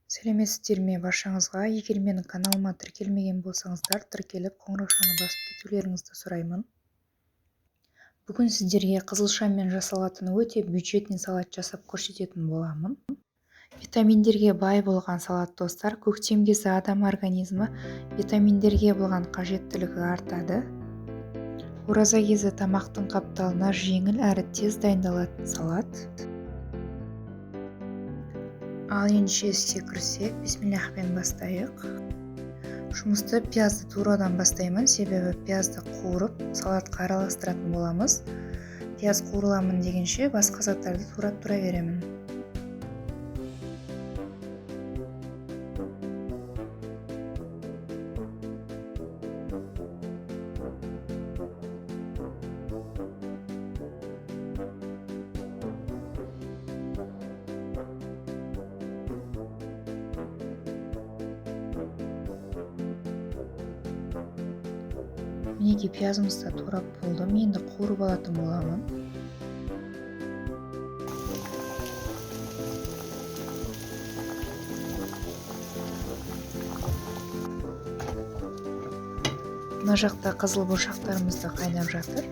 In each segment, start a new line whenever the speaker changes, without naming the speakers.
Сәлеметсіздер ме баршаңызға. Егер менің каналыма тіркелмеген болсаңыздар, тіркеліп қоңыраушаны басып кетулеріңізді сұраймын. Бүгін сіздерге қызылшамен жасалатын өте бюджетный салат жасап көрсететін боламын. Витаминдерге бай болған салат достар. Көктем кезі адам организмі витаминдерге болған қажеттілігі артады. Ораза кезі тамақтың қапталына жеңіл әрі тез дайындалатын салат. Ал енді іске кірсек, бисмиллахпен бастайық. Жұмысты пиязды турадан бастаймын, себебі пиязды қуырып салатқа араластыратын боламыз. Пияз қуырыламын дегенше басқа заттарды турап тұра беремін. Мінекей пиязымыз да турап болды. Енді қуырып алатын боламын. Мына жақта қызыл бұршақтарымыз да қайнап жатыр.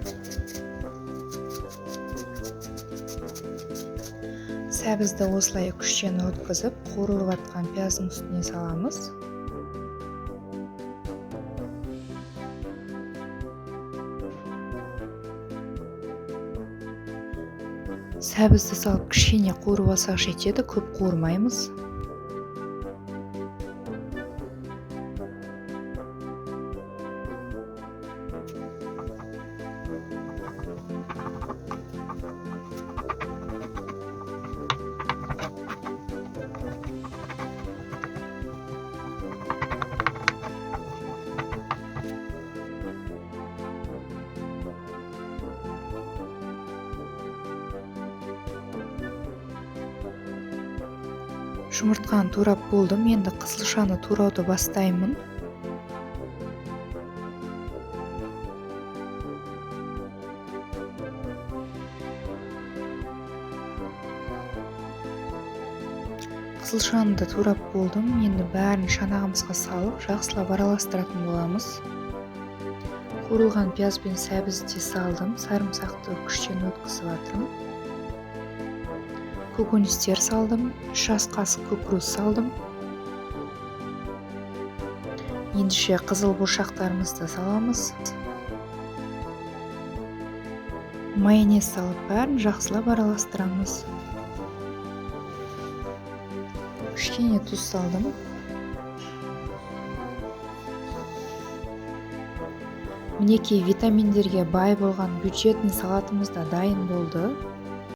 Сәбізді осылай күштен өткізіп, қуырылып жатқан пияздың үстіне саламыз. Сәбізді салып кішкене қуырып алсақ жетеді, көп қуырмаймыз. Жұмыртқаны турап болдым. Енді қызылшаны турауды бастаймын. Қызылшаны да турап болдым. Енді бәрін шанағымызға салып, жақсылап араластыратын боламыз. Қуырылған пияз бен сәбізді салдым. Сарымсақты күштен өткізіп жатырмын. Көкөністер салдым, 3 ас қасық көкөніс салдым. Ендіше қызыл бұршақтарымызды саламыз. Майонез салып бәрін жақсылап араластырамыз. Кішкене тұз салдым. Мінекей витаминдерге бай болған бюджетный салатымыз да дайын болды.